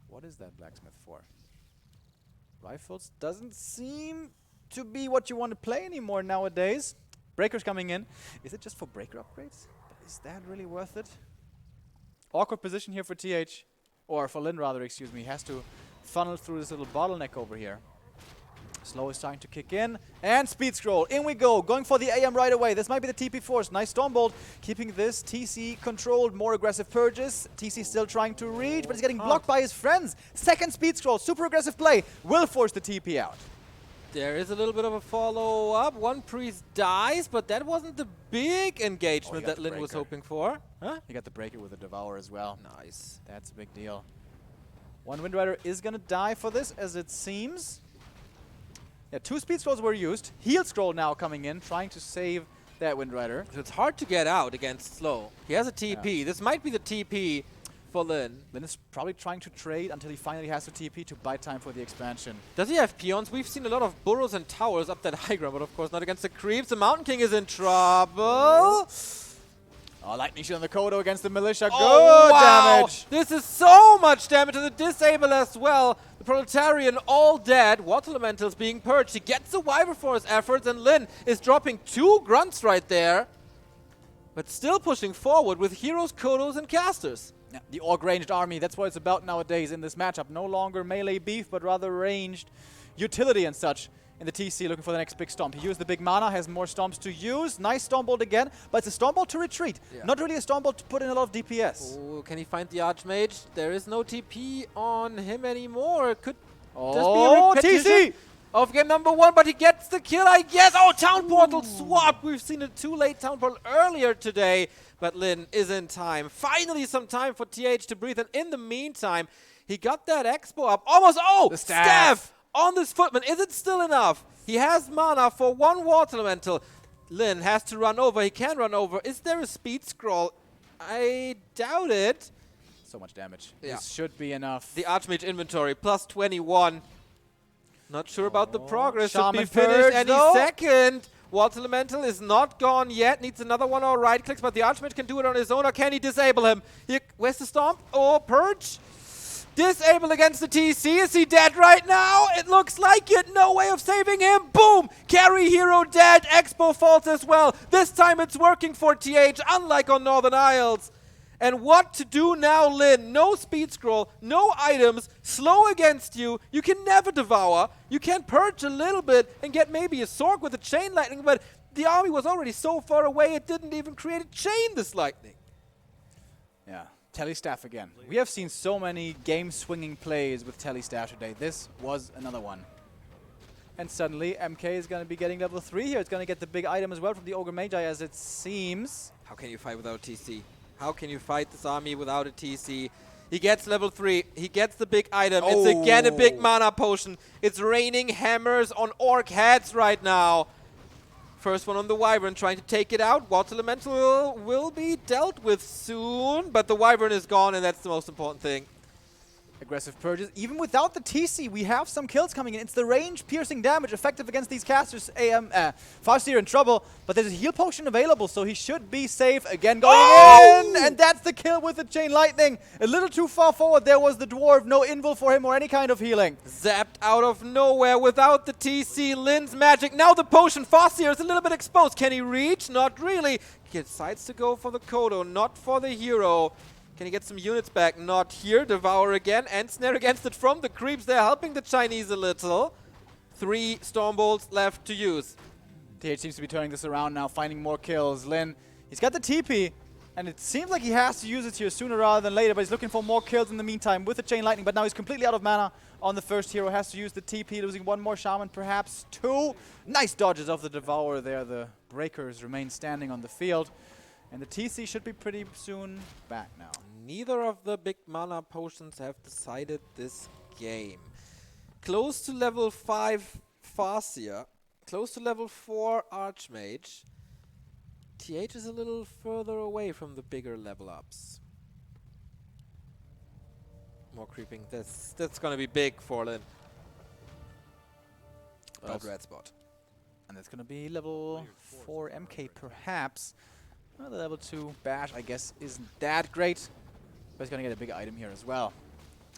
What is that blacksmith for? Rifles doesn't seem to be what you want to play anymore nowadays. Breaker's coming in. Is it just for breaker upgrades? Is that really worth it? Awkward position here for TH. Or for Lin rather, excuse me. He has to funnel through this little bottleneck over here. Slow is starting to kick in. And speed scroll. In we go. Going for the AM right away. This might be the TP force. Nice Stormbolt. Keeping this TC controlled. More aggressive purges. TC still trying to reach, but he's getting blocked by his friends. Second speed scroll. Super aggressive play. Will force the TP out. There is a little bit of a follow-up. One priest dies, but that wasn't the big engagement that Lin was hoping for. Huh? He got the breaker with the Devour as well. Nice. That's a big deal. One Windrider is going to die for this, as it seems. Yeah, 2 speed scrolls were used. Heal scroll now coming in, trying to save that Windrider. So it's hard to get out against slow. He has a TP. Yeah. This might be the TP for Lin. Lin is probably trying to trade until he finally has a TP to buy time for the expansion. Does he have peons? We've seen a lot of burrows and towers up that high ground, but of course not against the creeps. The Mountain King is in trouble. Oh, lightning shield on the Kodo against the militia. Oh, good wow. damage. This is so much damage to the disable as well. The Proletarian all dead. Water Elementals being purged. He gets the Wyver for his efforts, and Lin is dropping 2 grunts right there. But still pushing forward with heroes, Kodos, and casters. Yeah, the Orc ranged army, that's what it's about nowadays in this matchup. No longer melee beef, but rather ranged utility and such. in the TC looking for the next big stomp. He used the big mana, has more stomps to use. Nice Stormbolt again, but it's a Stormbolt to retreat. Yeah. Not really a Stormbolt to put in a lot of DPS. Oh, can he find the Archmage? There is no TP on him anymore. It could Oh, just be a repetition TC! of game number 1, but he gets the kill, I guess. Oh, Town Portal swap. We've seen a too late Town Portal earlier today, but Lin is in time. Finally some time for TH to breathe, and in the meantime, he got that Expo up. Almost, oh, The staff. on this Footman. Is it still enough? He has mana for 1 Water Elemental. Lin has to run over. He can run over. Is there a speed scroll? I doubt it. So much damage. Yeah. This should be enough. The Archmage inventory, plus 21. Not sure about the progress. Should be Shaman finished Purge, any though. second. Water Elemental is not gone yet. Needs another one or right clicks, but the Archmage can do it on his own, or can he disable him? Here, where's the Stomp? Oh, Purge. Disable against the TC. Is he dead right now? It looks like it. No way of saving him. Boom! Carry hero dead. Expo falls as well. This time it's working for TH, unlike on Northern Isles. And what to do now, Lin? No speed scroll, no items, slow against you. You can never devour. You can purge a little bit and get maybe a Sorg with a chain lightning, but the army was already so far away it didn't even create a chain, this lightning. Yeah, Telestaff again. We have seen so many game-swinging plays with Telestaff today. This was another one. And suddenly, MK is going to be getting level 3 here. It's going to get the big item as well from the Ogre Magi, as it seems. How can you fight without TC? How can you fight this army without a TC? He gets level 3. He gets the big item. It's again a big mana potion. It's raining hammers on orc heads right now. First one on the Wyvern, trying to take it out. Water Elemental will be dealt with soon, but the Wyvern is gone, and that's the most important thing. Aggressive purges. Even without the TC, we have some kills coming in. It's the range-piercing damage effective against these casters. Farseer in trouble, but there's a heal potion available, so he should be safe. Again going in, and that's the kill with the Chain Lightning. A little too far forward. There was the Dwarf. No invul for him or any kind of healing. Zapped out of nowhere without the TC. Lin's magic. Now the potion. Farseer is a little bit exposed. Can he reach? Not really. He decides to go for the Kodo, not for the hero. Can he get some units back? Not here. Devour again. And snare against it from the creeps. They're helping the Chinese a little. 3 Stormbolts left to use. TH seems to be turning this around now, finding more kills. Lin, he's got the TP, and it seems like he has to use it here sooner rather than later, but he's looking for more kills in the meantime with the Chain Lightning, but now he's completely out of mana on the first hero. Has to use the TP, losing 1 more Shaman, perhaps 2. Nice dodges of the Devourer there. The Breakers remain standing on the field. And the TC should be pretty soon back now. Neither of the big mana potions have decided this game. Close to level 5 Farseer, close to level 4 Archmage. TH is a little further away from the bigger level ups. More creeping. That's gonna be big for Lin. Bad red spot. And that's gonna be level 4 MK perhaps. Well, the level 2 Bash, I guess, isn't that great. But he's gonna get a big item here as well.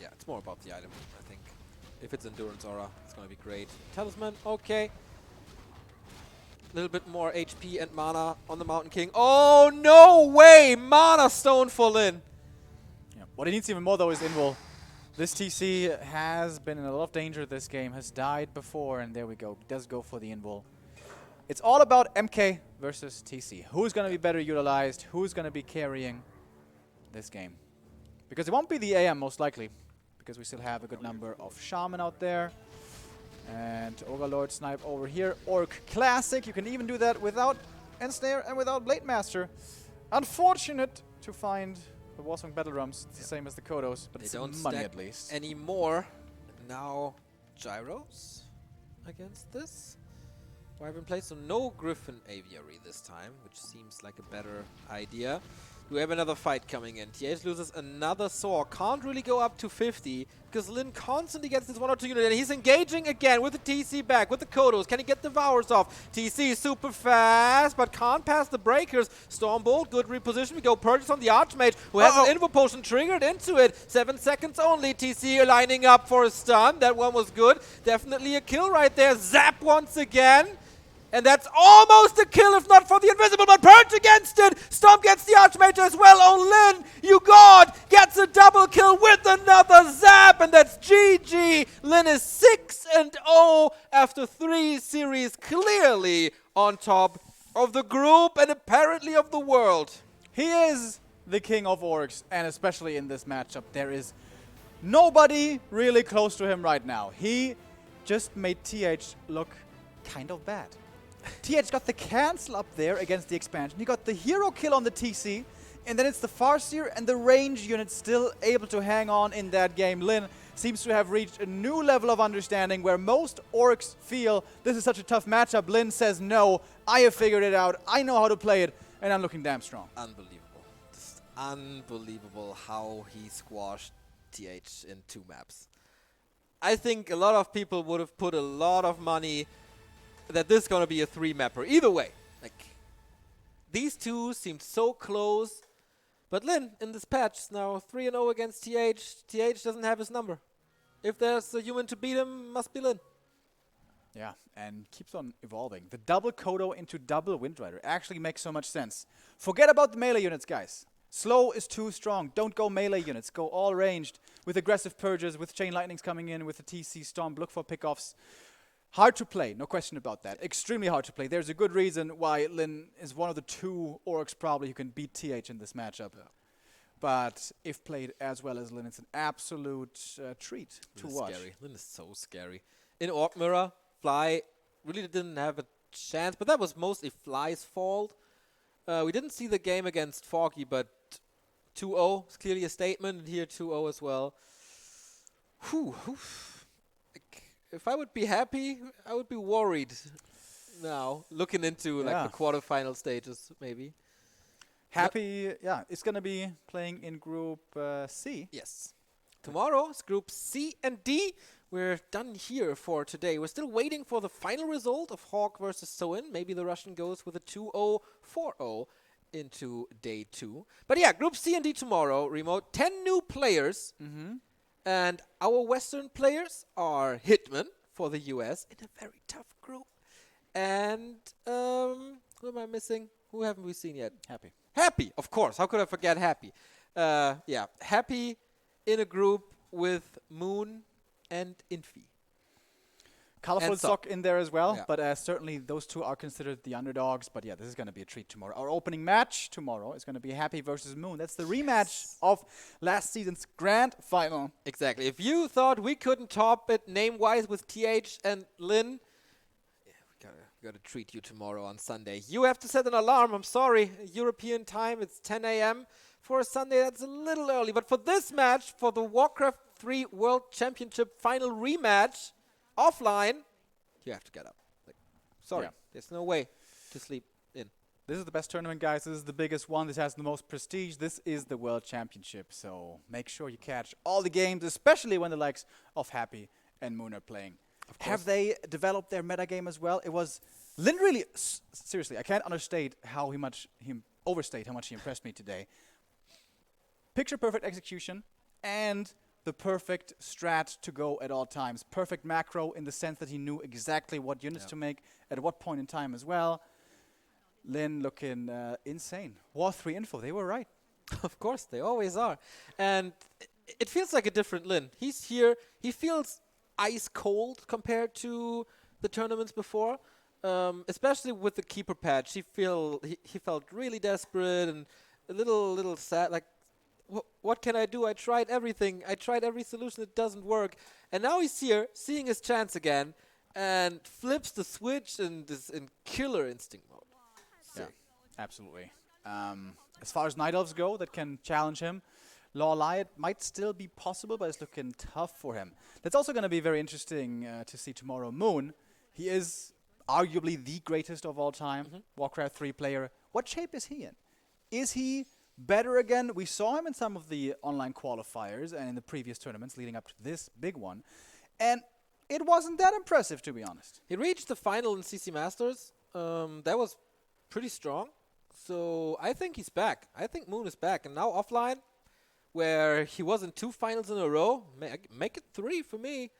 Yeah, it's more about the item, I think. If it's Endurance Aura, it's gonna be great. Talisman, okay. A little bit more HP and mana on the Mountain King. Oh, no way! Mana Stone for Lin. Yeah. What he needs even more, though, is Invul. This TC has been in a lot of danger this game, has died before, and there we go. Does go for the Invul. It's all about MK versus TC. Who's going to be better utilized? Who's going to be carrying this game? Because it won't be the AM, most likely. Because we still have a good number of Shaman out there. And Ogre Lord Snipe over here. Orc Classic. You can even do that without Ensnare and without Blade Master. Unfortunate to find the Warsong Battle Drums. It's the same as the Kodos, but They it's don't money stack at least. anymore. Now Gyros against this. Wyvern play, so no Griffin Aviary this time, which seems like a better idea. We have another fight coming in. TH loses another Saw. Can't really go up to 50 because Lin constantly gets this 1 or 2 unit, and he's engaging again with the TC back, with the Kodos. Can he get Devours off? TC is super fast, but can't pass the Breakers. Stormbolt, good reposition. We go Purchase on the Archmage, who has an Invo Potion triggered into it. 7 seconds only. TC lining up for a stun. That one was good. Definitely a kill right there. Zap once again. And that's almost a kill, if not for the invisible, but Purge against it. Stomp gets the Archmage as well. Oh, Lin, you god, gets a double kill with another zap, and that's GG. Lin is 6-0 after 3 series, clearly on top of the group and apparently of the world. He is the king of orcs, and especially in this matchup, there is nobody really close to him right now. He just made TH look kind of bad. TH got the cancel up there against the expansion. He got the hero kill on the TC, and then it's the Farseer and the range unit still able to hang on in that game. Lin seems to have reached a new level of understanding where most orcs feel this is such a tough matchup. Lin says, no, I have figured it out. I know how to play it, and I'm looking damn strong. Unbelievable. Just unbelievable how he squashed TH in 2 maps. I think a lot of people would have put a lot of money that this is going to be a 3-mapper. Either way, like, these two seemed so close. But Lin, in this patch, is now 3-0 against TH. TH doesn't have his number. If there's a human to beat him, must be Lin. Yeah, and keeps on evolving. The double Kodo into double Windrider actually makes so much sense. Forget about the melee units, guys. Slow is too strong. Don't go melee units. Go all ranged with aggressive purges, with chain lightnings coming in, with the TC Stomp. Look for pickoffs. Hard to play, no question about that. Extremely hard to play. There's a good reason why Lin is one of the 2 orcs probably who can beat TH in this matchup. Yeah. But if played as well as Lin, it's an absolute treat to watch. Scary. Lin is so scary. In Orc Mirror, Fly really didn't have a chance, but that was mostly Fly's fault. We didn't see the game against Foggy, but 2-0 is clearly a statement, and here 2-0 as well. Whew. If I would be happy, I would be worried now, looking into like the quarterfinal stages, maybe. Happy, yeah, it's going to be playing in Group C. Yes. Tomorrow is Group C and D. We're done here for today. We're still waiting for the final result of Hawk versus Soin. Maybe the Russian goes with a 2-0, 4-0 into day 2. But yeah, Group C and D tomorrow, Remo. 10 new players. And our Western players are Hitman for the US in a very tough group. And who am I missing? Who haven't we seen yet? Happy. Happy, of course. How could I forget Happy? Yeah, Happy in a group with Moon and Infi. Colorful And Sock in there as well, Yeah. but certainly those 2 are considered the underdogs. But yeah, this is going to be a treat tomorrow. Our opening match tomorrow is going to be Happy versus Moon. That's the rematch of last season's grand final. Exactly. If you thought we couldn't top it name-wise with TH and Lin, yeah, we gotta treat you tomorrow on Sunday. You have to set an alarm. I'm sorry. European time, it's 10 a.m. For a Sunday, that's a little early. But for this match, for the Warcraft 3 World Championship final rematch, offline, you have to get up. Like, sorry, there's no way to sleep in. This is the best tournament, guys. This is the biggest one. This has the most prestige. This is the World Championship. So make sure you catch all the games, especially when the likes of Happy and Moon are playing. Have they developed their metagame as well? It was Lin really, seriously, I can't overstate how much he impressed me today. Picture perfect execution and the perfect strat to go at all times. Perfect macro in the sense that he knew exactly what units to make at what point in time as well. Lin looking insane. War 3 info, they were right. Of course, they always are. And it feels like a different Lin. He's here. He feels ice cold compared to the tournaments before. Especially with the keeper patch. He felt really desperate and a little sad. Like, what can I do? I tried everything. I tried every solution. It doesn't work. And now he's here, seeing his chance again, and flips the switch and is in killer instinct mode. Yeah, absolutely. As far as Night Elves go, that can challenge him. Law Lion might still be possible, but it's looking tough for him. That's also going to be very interesting to see tomorrow. Moon, he is arguably the greatest of all time, Warcraft 3 player. What shape is he in? Is he better again? We saw him in some of the online qualifiers and in the previous tournaments leading up to this big one. And it wasn't that impressive, to be honest. He reached the final in CC Masters. That was pretty strong. So I think he's back. I think Moon is back. And now offline, where he was in 2 finals in a row, make it 3 for me.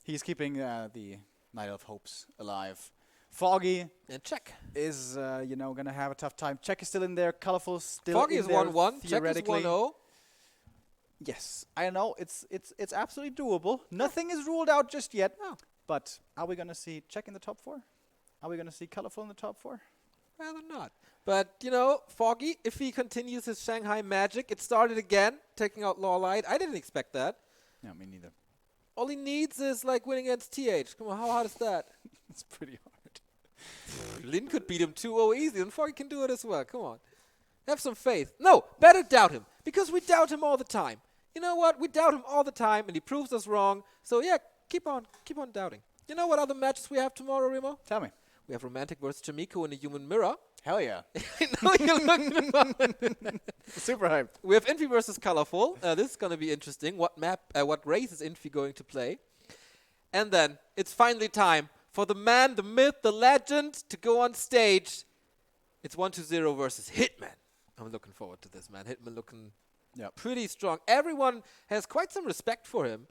He's keeping the Night Elf hopes alive. Foggy And check. is, going to have a tough time. Check is still in there. Colorful still Foggy in is there 1-1. Check is theoretically. 1-0. Yes, I know. It's absolutely doable. Nothing is ruled out just yet. No. But are we going to see Check in the top 4? Are we going to see Colorful in the top 4? Rather not. But, Foggy, if he continues his Shanghai magic, it started again, taking out Lawlight. I didn't expect that. No, me neither. All he needs is, winning against TH. Come on, how hard is that? It's pretty hard. Lin could beat him 2-0 easy, and Foggy can do it as well. Come on. Have some faith. No, better doubt him, because we doubt him all the time. You know what? We doubt him all the time, and he proves us wrong. So, yeah, keep on doubting. You know what other matches we have tomorrow, Remo? Tell me. We have Romantic versus Jamiko in a human mirror. Hell yeah. I know you're looking at Super hyped. We have Infi versus Colorful. This is going to be interesting. What race is Infi going to play? And then it's finally time for the man, the myth, the legend to go on stage. It's 1-0 versus Hitman. I'm looking forward to this, man. Hitman looking pretty strong. Everyone has quite some respect for him.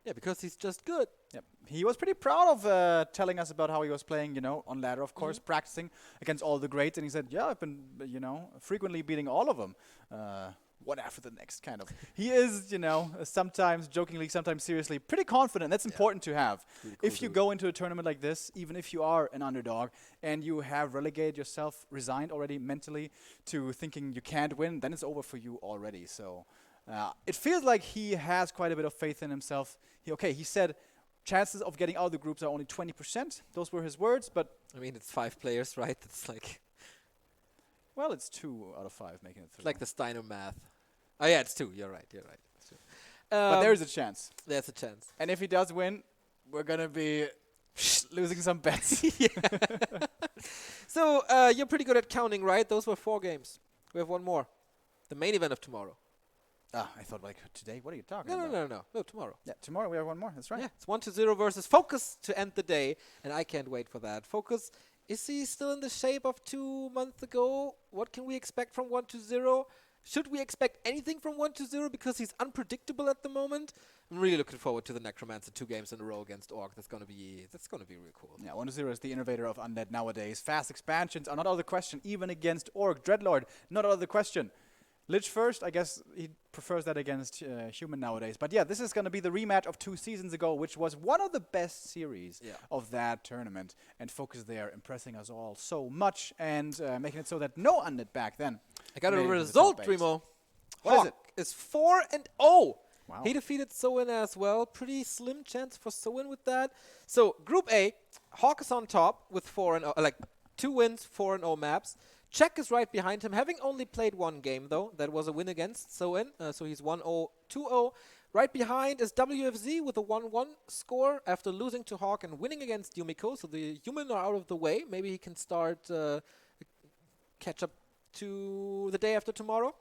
Because he's just good. Yep. He was pretty proud of telling us about how he was playing, on ladder, of course, practicing against all the greats. And he said, yeah, I've been, frequently beating all of them. One after the next, kind of. He is, sometimes jokingly, sometimes seriously, pretty confident. That's important to have. Really cool if you go into a tournament like this, even if you are an underdog, and you have relegated yourself, resigned already mentally to thinking you can't win, then it's over for you already. So it feels like he has quite a bit of faith in himself. He said chances of getting out of the groups are only 20%. Those were his words, but... I mean, it's 5 players, right? It's well, it's 2 out of 5 making it through. Like the Steiner math. Oh, yeah, it's 2. You're right. But there's a chance. There's a chance. And if he does win, we're going to be losing some bets. So, you're pretty good at counting, right? Those were 4 games. We have one more. The main event of tomorrow. I thought today. What are you talking about? No, tomorrow. Yeah, tomorrow we have one more. That's right. Yeah, it's 1-0 versus Focus to end the day, and I can't wait for that. Focus, is he still in the shape of 2 months ago? What can we expect from 1-0? Should we expect anything from 1-0 because he's unpredictable at the moment? I'm really looking forward to the Necromancer 2 games in a row against Orc. That's gonna be real cool. Yeah, 1-0 is the innovator of Undead nowadays. Fast expansions are not out of the question, even against Orc. Dreadlord, not out of the question. Lich first, I guess he prefers that against human nowadays. But yeah, this is going to be the rematch of 2 seasons ago, which was one of the best series of that tournament. And Focus there impressing us all so much and making it so that no Undead back then. I got a result, Remo. What is 4-0. Wow. He defeated Soin as well. Pretty slim chance for Soin with that. So Group A, Hawk is on top with 4-0, 2 wins, 4-0 maps. Czech is right behind him, having only played 1 game, though. That was a win against Soin, so he's 1-0, 2-0. Right behind is WFZ with a 1-1 score after losing to Hawk and winning against Yumiko, so the human are out of the way. Maybe he can start catch up to the day after tomorrow.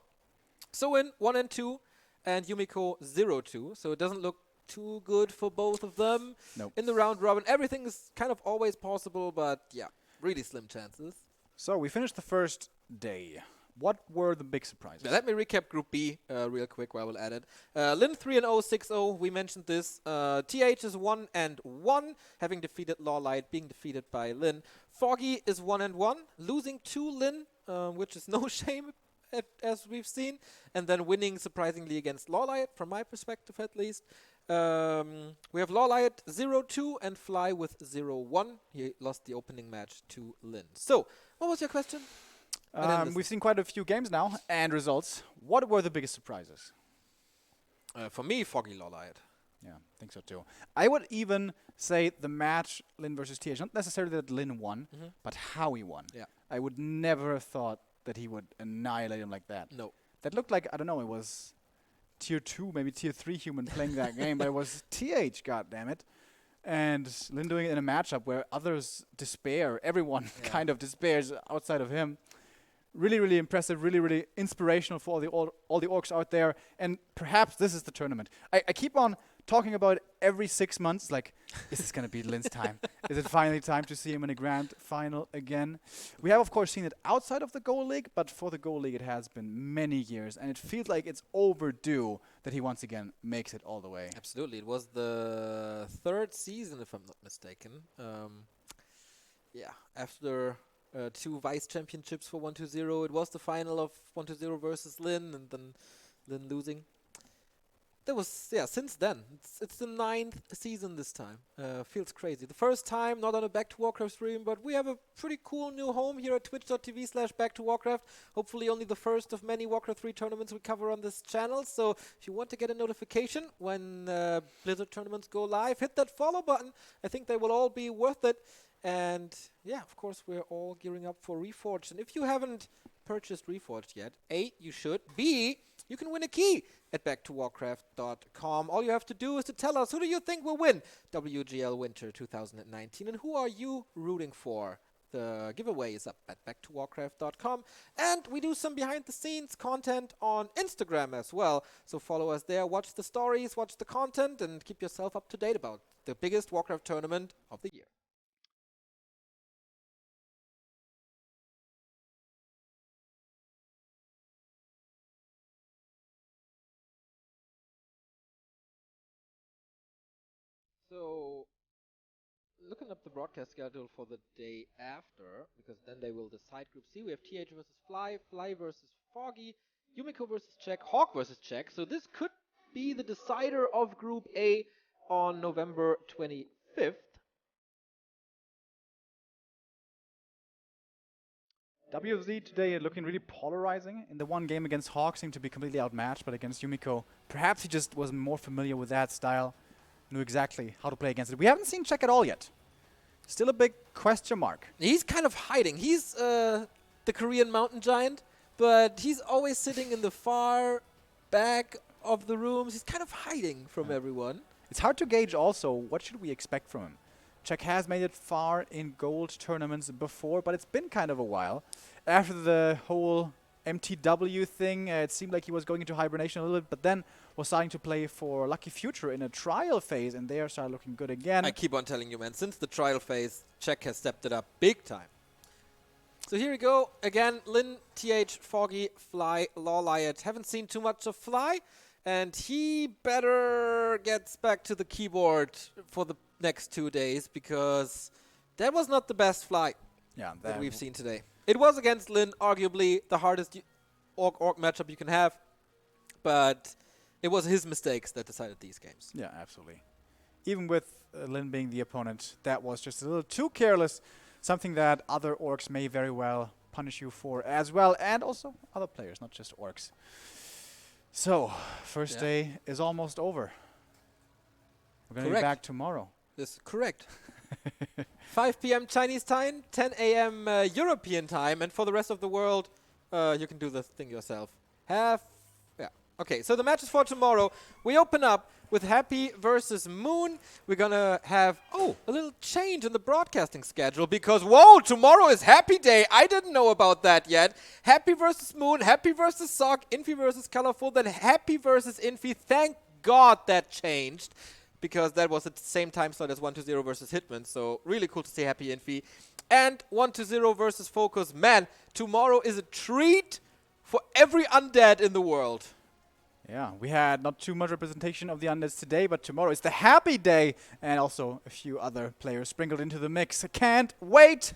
Soin 1-2, and Yumiko 0-2, so it doesn't look too good for both of them. Nope. In the round robin. Everything is kind of always possible, but yeah, really slim chances. So we finished the first day. What were the big surprises? Yeah, let me recap Group B real quick while we'll add it. Lin 3-0, 6-0. We mentioned this. TH is 1-1, having defeated Lawlight, being defeated by Lin. Foggy is 1-1, losing to Lin, which is no shame as we've seen, and then winning surprisingly against Lawlight, from my perspective at least. We have Lawlight 0-2 and Fly with 0-1. He lost the opening match to Lin. So, what was your question? We've seen quite a few games now and results. What were the biggest surprises? For me, Foggy Lawlight. Yeah, I think so too. I would even say the match Lin versus TH, not necessarily that Lin won, but how he won. Yeah. I would never have thought that he would annihilate him like that. No. That looked like, I don't know, it was tier 2, maybe tier 3 human playing that game, but it was TH, goddammit. And Lin doing it in a matchup where others despair, everyone kind of despairs outside of him. Really, really impressive, really, really inspirational for all the orcs out there. And perhaps this is the tournament. I keep on talking about it every 6 months, like, is this going to be Lin's time? Is it finally time to see him in a grand final again? We have, of course, seen it outside of the Gold League, but for the Gold League it has been many years, and it feels like it's overdue that he once again makes it all the way. Absolutely. It was the 3rd season, if I'm not mistaken. yeah, after 2 vice championships for 1-0, it was the final of 1-0 versus Lin, and then Lin losing. That was, yeah, since then. It's the 9th season this time. Feels crazy. The first time, not on a Back to Warcraft stream, but we have a pretty cool new home here at twitch.tv/Back to Warcraft. Hopefully only the first of many Warcraft 3 tournaments we cover on this channel. So if you want to get a notification when Blizzard tournaments go live, hit that follow button. I think they will all be worth it. And yeah, of course, we're all gearing up for Reforged. And if you haven't purchased Reforged yet, A, you should. B, you can win a key at backtowarcraft.com. All you have to do is to tell us, who do you think will win WGL Winter 2019, and who are you rooting for? The giveaway is up at backtowarcraft.com, and we do some behind-the-scenes content on Instagram as well. So follow us there, watch the stories, watch the content, and keep yourself up to date about the biggest Warcraft tournament of the year. So, looking up the broadcast schedule for the day after, because then they will decide Group C. We have TH versus Fly, Fly versus Foggy, Yumiko versus Czech, Hawk versus Czech. So this could be the decider of Group A on November 25th. WZ today looking really polarizing. In the one game against Hawk seemed to be completely outmatched, but against Yumiko, perhaps he just was more familiar with that style, knew exactly how to play against it. We haven't seen Czech at all yet. Still a big question mark. He's kind of hiding. He's the Korean mountain giant, but he's always sitting in the far back of the rooms. He's kind of hiding from everyone. It's hard to gauge also what should we expect from him. Czech has made it far in gold tournaments before, but it's been kind of a while. After the whole MTW thing, it seemed like he was going into hibernation a little bit, but then was starting to play for Lucky Future in a trial phase, and they started looking good again. I keep on telling you, man, since the trial phase, Czech has stepped it up big time. So here we go. Again, Lin, TH, Foggy, Fly, Lawliot. Haven't seen too much of Fly, and he better gets back to the keyboard for the next 2 days, because that was not the best Fly that we've seen today. It was against Lin, arguably the hardest orc matchup you can have, but it was his mistakes that decided these games. Yeah, absolutely. Even with Lin being the opponent, that was just a little too careless, something that other orcs may very well punish you for as well, and also other players, not just orcs. So, first day is almost over. We're going to be back tomorrow. That's correct. 5 p.m. Chinese time, 10 a.m. European time, and for the rest of the world, you can do the thing yourself. Okay, so the matches for tomorrow, we open up with Happy versus Moon. We're gonna have, a little change in the broadcasting schedule, because, whoa, tomorrow is Happy Day. I didn't know about that yet. Happy versus Moon, Happy versus Sock, Infi versus Colorful, then Happy versus Infi. Thank God that changed, because that was at the same time slot as 1-0 versus Hitman. So really cool to see Happy Infi. And 1-0 versus Focus. Man, tomorrow is a treat for every undead in the world. Yeah, we had not too much representation of the undeads today, but tomorrow is the Happy Day, and also a few other players sprinkled into the mix. I can't wait!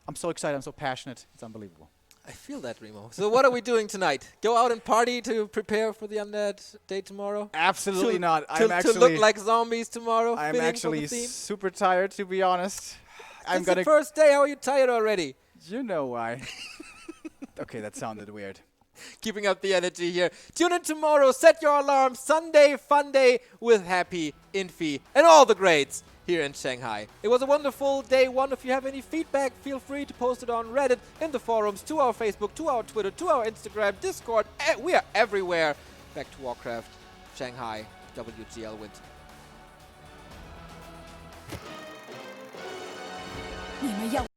I'm so excited, I'm so passionate, it's unbelievable. I feel that, Remo. So what are we doing tonight? Go out and party to prepare for the undead day tomorrow? Absolutely not. To look like zombies tomorrow? I'm actually super tired, to be honest. It's the first day, how are you tired already? You know why. Okay, that sounded weird. Keeping up the energy here. Tune in tomorrow. Set your alarm. Sunday fun day with Happy, Infi, and all the greats here in Shanghai. It was a wonderful day one. If you have any feedback, feel free to post it on Reddit, in the forums, to our Facebook, to our Twitter, to our Instagram, Discord. We are everywhere. Back to Warcraft, Shanghai, WGL Winter. 你们要